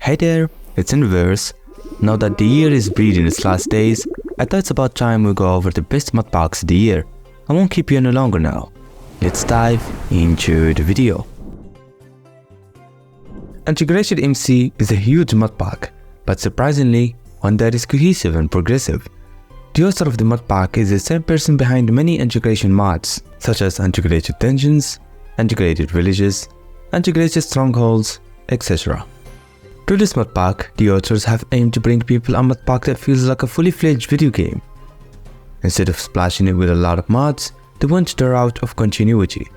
Hey there, it's EnderVerse. Now that the year is breathing its last days, I thought it's about time we go over the best ModPacks of the year. I won't keep you any longer now. Let's dive into the video. Integrated MC is a huge ModPack, but surprisingly, one that is cohesive and progressive. The author of the ModPack is the same person behind many integration mods, such as integrated dungeons, integrated villages, integrated strongholds, etc. Through this ModPack, the authors have aimed to bring people a ModPack that feels like a fully fledged video game. Instead of splashing it with a lot of mods, they went the route of continuity.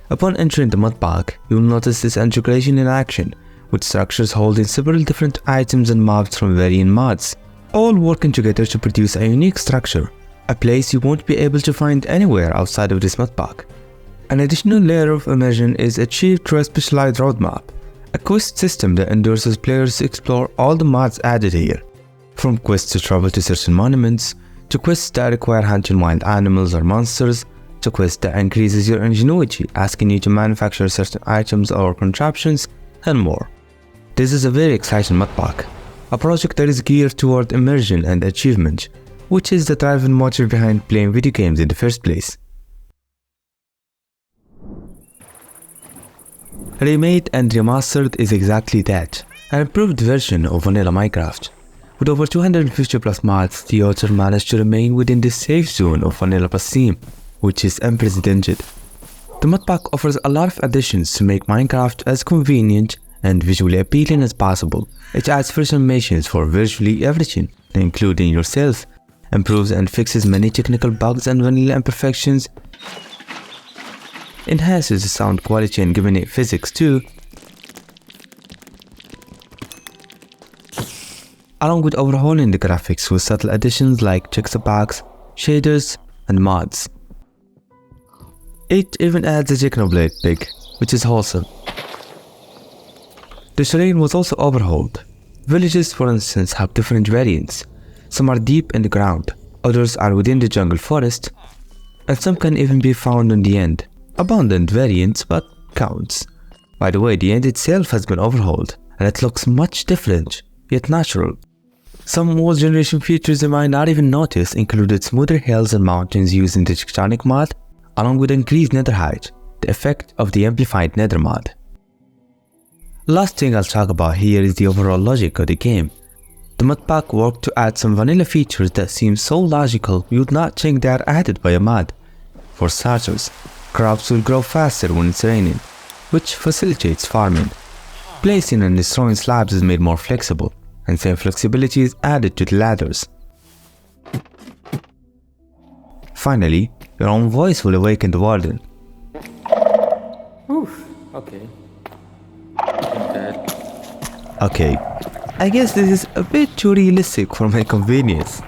Upon entering the ModPack, you will notice this integration in action, with structures holding several different items and mobs from varying mods, all working together to produce a unique structure, a place you won't be able to find anywhere outside of this ModPack. An additional layer of immersion is achieved through a specialized roadmap, a quest system that endorses players to explore all the mods added here, from quests to travel to certain monuments, to quests that require hunting wild animals or monsters, to quests that increases your ingenuity, asking you to manufacture certain items or contraptions, and more. This is a very exciting ModPack, a project that is geared toward immersion and achievement, which is the driving motor behind playing video games in the first place. Remade and Remastered is exactly that, an improved version of vanilla Minecraft. With over 250 plus mods, the author managed to remain within the safe zone of VanillaPLUS theme, which is unprecedented. The ModPack offers a lot of additions to make Minecraft as convenient and visually appealing as possible. It adds fresh animations for virtually everything, including yourself, improves and fixes many technical bugs and vanilla imperfections, enhances the sound quality and giving it physics too, along with overhauling the graphics with subtle additions like texture packs, shaders, and mods. It even adds a Technoblade pick, which is wholesome. The terrain was also overhauled. Villages, for instance, have different variants. Some are deep in the ground, others are within the jungle forest, and some can even be found on the end. Abundant variants, but counts. By the way, the end itself has been overhauled, and it looks much different, yet natural. Some old generation features you might not even notice included smoother hills and mountains using the tectonic mod, along with increased nether height, the effect of the amplified nether mod. Last thing I'll talk about here is the overall logic of the game. The ModPack worked to add some vanilla features that seem so logical you'd not think they are added by a mod. For starters, crops will grow faster when it's raining, which facilitates farming. Placing and destroying slabs is made more flexible, and same flexibility is added to the ladders. Finally, your own voice will awaken the warden. Oof, okay. Okay, I guess this is a bit too realistic for my convenience.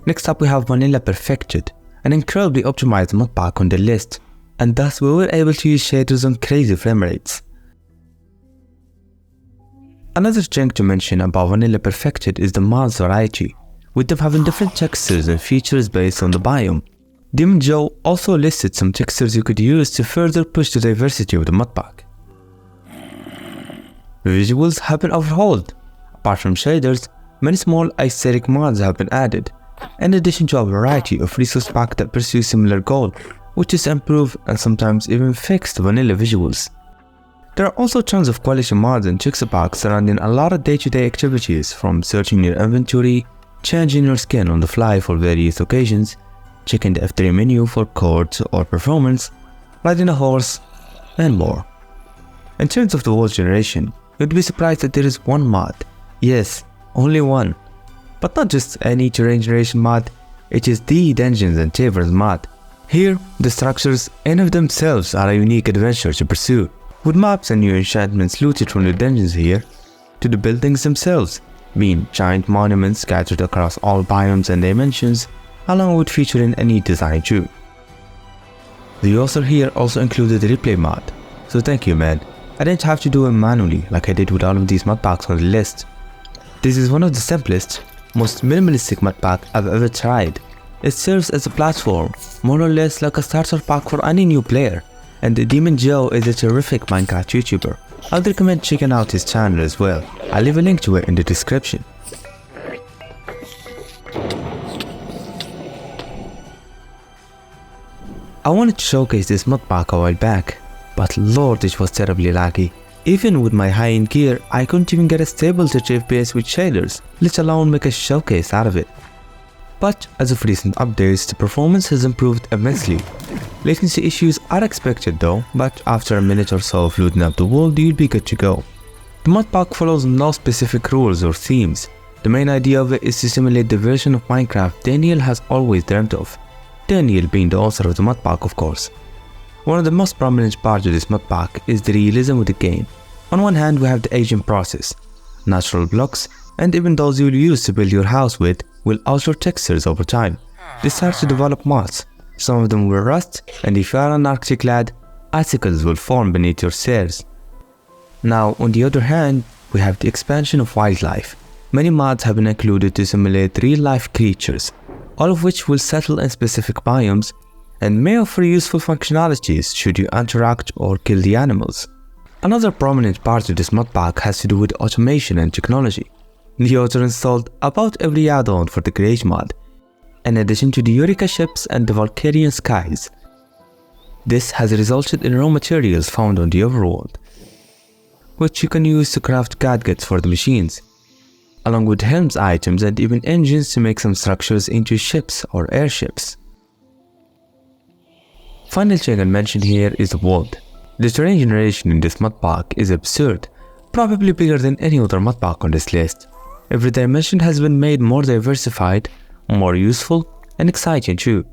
Next up we have Vanilla Perfected, an incredibly optimized ModPack on the list, and thus we were able to use shaders on crazy frame rates. Another thing to mention about Vanilla Perfected is the mods variety, with them having different textures and features based on the biome. Demon Joe also listed some textures you could use to further push the diversity of the ModPack. Visuals have been overhauled. Apart from shaders, many small aesthetic mods have been added, in addition to a variety of resource packs that pursue similar goal, which is improve and sometimes even fix the vanilla visuals. There are also tons of quality mods and texture packs surrounding a lot of day-to-day activities, from searching your inventory, changing your skin on the fly for various occasions, checking the F3 menu for codes or performance, riding a horse, and more. In terms of the world generation, you'd be surprised that there is one mod. Yes, only one. But not just any terrain generation mod, it is the Dungeons and Taverns mod. Here, the structures in of themselves are a unique adventure to pursue, with maps and new enchantments looted from the dungeons here, to the buildings themselves, being giant monuments scattered across all biomes and dimensions, along with featuring a neat design too. The author here also included the replay mod, so thank you man, I didn't have to do it manually like I did with all of these ModPacks on the list. This is one of the simplest, most minimalistic ModPack I've ever tried, It serves as a platform, more or less like a starter pack for any new player, and Demon Joe is a terrific Minecraft YouTuber. I'd recommend checking out his channel as well. I'll leave a link to it in the description. I wanted to showcase this mod pack a while back, but lord it was terribly laggy. Even with my high-end gear, I couldn't even get a stable 30 FPS with shaders, let alone make a showcase out of it. But as of recent updates, the performance has improved immensely. Latency issues are expected though, but after a minute or so of looting up the world, you'll be good to go. The mod pack follows no specific rules or themes. The main idea of it is to simulate the version of Minecraft Daniel has always dreamt of. Daniel being the author of the mod pack, of course. One of the most prominent parts of this mod pack is the realism of the game. On one hand, we have the aging process. Natural blocks, and even those you'll use to build your house with, will alter textures over time. They start to develop moss. Some of them will rust, and if you are an Arctic lad, icicles will form beneath your stairs. Now, on the other hand, we have the expansion of wildlife. Many mods have been included to simulate real-life creatures, all of which will settle in specific biomes and may offer useful functionalities should you interact or kill the animals. Another prominent part of this mod pack has to do with automation and technology. The author installed about every add-on for the Create mod, in addition to the Eureka ships and the Valkyrian skies. This has resulted in raw materials found on the overworld, which you can use to craft gadgets for the machines, along with Helm's items and even engines to make some structures into ships or airships. Final thing I'll mention here is the world. The terrain generation in this mod pack is absurd, probably bigger than any other mod pack on this list. Every dimension has been made more diversified, more useful, and exciting too.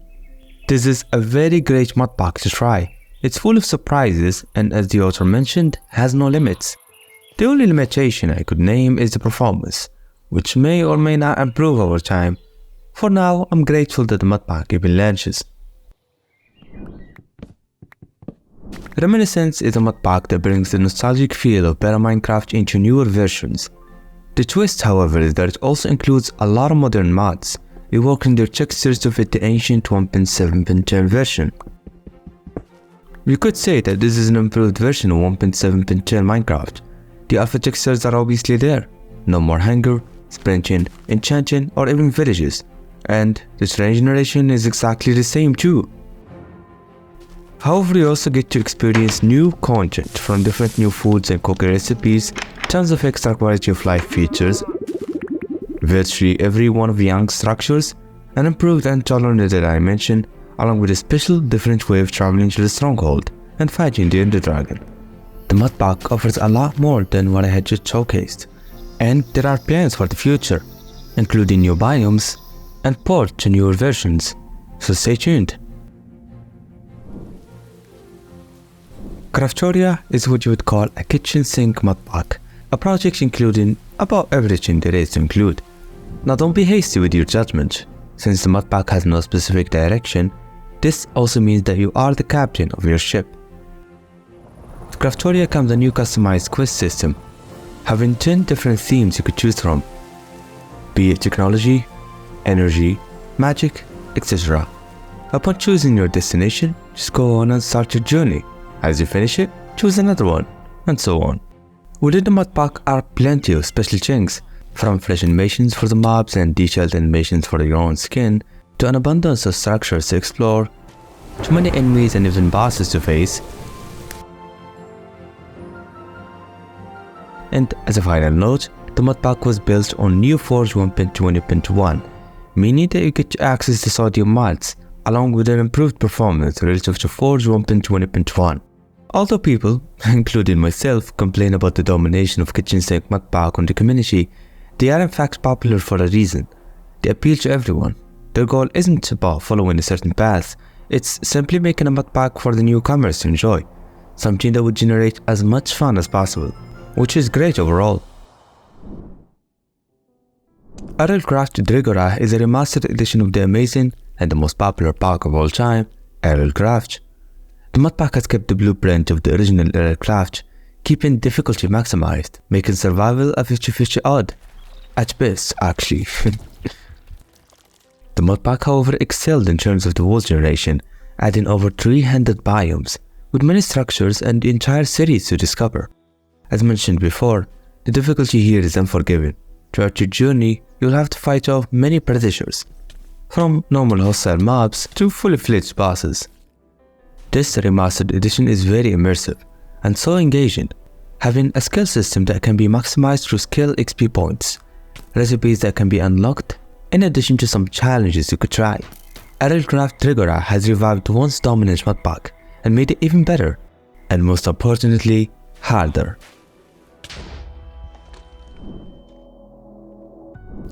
This is a very great mod pack to try. It's full of surprises and, as the author mentioned, has no limits. The only limitation I could name is the performance, which may or may not improve over time. For now, I'm grateful that the mod pack even launches. Reminiscence is a mod pack that brings the nostalgic feel of better Minecraft into newer versions. The twist, however, is that it also includes a lot of modern mods, reworking their textures to fit the ancient 1.7.10 version. You could say that this is an improved version of 1.7.10 Minecraft. The alpha textures are obviously there. No more hunger, sprinting, enchanting, or even villages. And the terrain generation is exactly the same too. However, you also get to experience new content from different new foods and cooking recipes, tons of extra quality of life features, virtually every one of the young structures, an improved and tolerant dimension, along with a special different way of traveling to the stronghold and fighting the Ender Dragon. The mod pack offers a lot more than what I had just showcased, and there are plans for the future, including new biomes and port to newer versions, so stay tuned. Craftoria is what you would call a kitchen sink mod pack, a project including about everything there is to include. Now don't be hasty with your judgment. Since the mod pack has no specific direction, this also means that you are the captain of your ship. With Craftoria comes a new customized quest system, having 10 different themes you could choose from, be it technology, energy, magic, etc. Upon choosing your destination, just go on and start your journey. As you finish it, choose another one, and so on. Within the mod pack are plenty of special things, from fresh animations for the mobs and detailed animations for your own skin, to an abundance of structures to explore, to many enemies and even bosses to face. And as a final note, the mod pack was built on New Forge 1.20.1, meaning that you get to access the sodium mods, along with an improved performance relative to Forge 1.20.1. Although people, including myself, complain about the domination of kitchen sink mod pack on the community, they are in fact popular for a reason. They appeal to everyone. Their goal isn't about following a certain path, it's simply making a mod pack for the newcomers to enjoy, something that would generate as much fun as possible, which is great overall. RLcraft Dregora is a remastered edition of the amazing and the most popular pack of all time, RLcraft. The mod pack has kept the blueprint of the original RLcraft, keeping difficulty maximized, making survival a 50-50 odd. At best, actually. The ModPack, however, excelled in terms of the world generation, adding over 300 biomes, with many structures and entire cities to discover. As mentioned before, the difficulty here is unforgiving. Throughout your journey, you'll have to fight off many predators, from normal hostile mobs to fully fledged bosses. This remastered edition is very immersive and so engaging, having a skill system that can be maximized through skill XP points, recipes that can be unlocked, in addition to some challenges you could try. RLcraft Dregora has revived once dominant ModPack and made it even better, and most importantly, harder.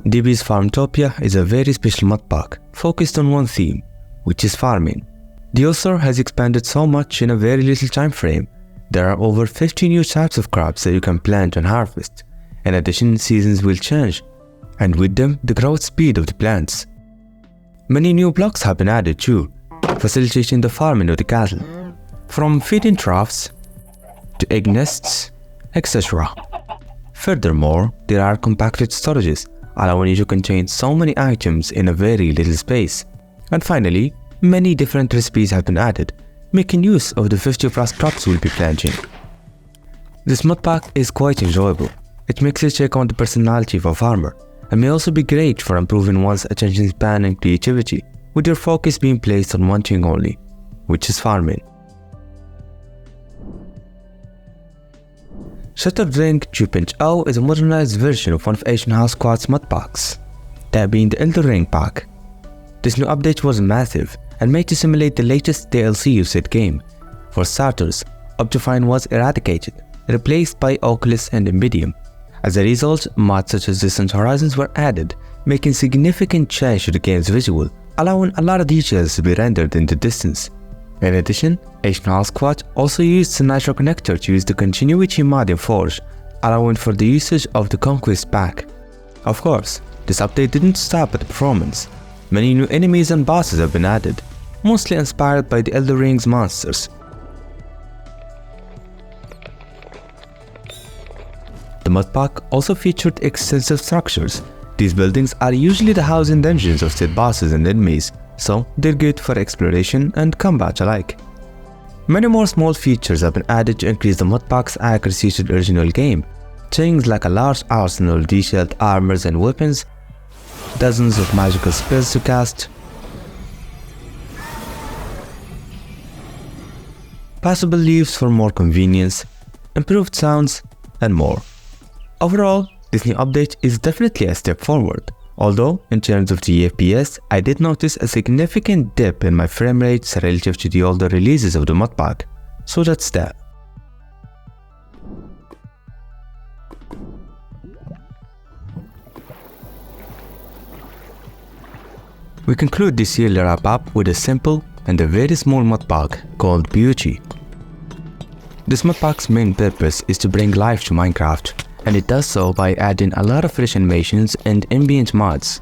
DB's Farmtopia is a very special ModPack focused on one theme, which is farming. The author has expanded so much in a very little time frame. There are over 50 new types of crops that you can plant and harvest. In addition, seasons will change, and with them, the growth speed of the plants. Many new blocks have been added too, facilitating the farming of the cattle, from feeding troughs to egg nests, etc. Furthermore, there are compacted storages, allowing you to contain so many items in a very little space. And finally, many different recipes have been added, making use of the 50+ crops we'll be planting. This ModPack is quite enjoyable. It makes you check on the personality of a farmer, and may also be great for improving one's attention span and creativity, with your focus being placed on one thing only, which is farming. Shattered Ring 2.0 is a modernized version of one of Asian House Squad's ModPacks, that being the Elder Ring pack. This new update was massive and made to simulate the latest DLC you said game. For starters, Optifine was eradicated, replaced by Oculus and Embedium. As a result, mods such as Distant Horizons were added, making significant change to the game's visual, allowing a lot of details to be rendered in the distance. In addition, Asian House Squad also used the Nitro connector to use the Continuity mod in Forge, allowing for the usage of the Conquest pack. Of course, this update didn't stop at the performance. Many new enemies and bosses have been added, mostly inspired by the Elder Ring's monsters. The ModPack also featured extensive structures. These buildings are usually the housing dungeons of said bosses and enemies, so they're good for exploration and combat alike. Many more small features have been added to increase the ModPack's accuracy to the original game. Things like a large arsenal of detailed armors and weapons, dozens of magical spells to cast, passable leaves for more convenience, improved sounds, and more. Overall, this new update is definitely a step forward, although in terms of the FPS, I did notice a significant dip in my frame rates relative to the older releases of the ModPack, so that's that. We conclude this yearly wrap up with a simple and a very small ModPack called Beauté. This ModPack's main purpose is to bring life to Minecraft, and it does so by adding a lot of fresh animations and ambient mods.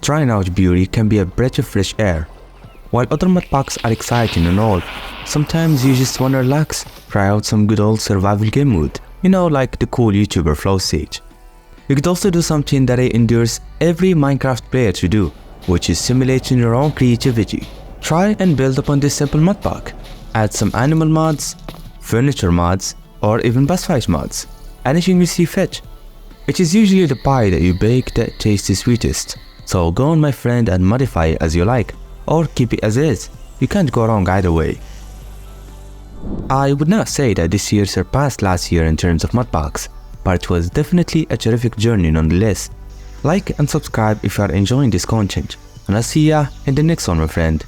Trying out Beauté can be a breath of fresh air. While other ModPacks are exciting and all, sometimes you just wanna relax, try out some good old survival game mode, you know, like the cool YouTuber Flow Stage. You could also do something that I endorse every Minecraft player to do, which is simulating your own creativity. Try and build upon this simple ModPack. Add some animal mods, furniture mods, or even boss fight mods, anything you see fit. It is usually the pie that you bake that tastes the sweetest, so go on my friend and modify it as you like, or keep it as is. You can't go wrong either way. I would not say that this year surpassed last year in terms of ModPacks, but it was definitely a terrific journey nonetheless. Like and subscribe if you are enjoying this content, and I'll see ya in the next one, my friend.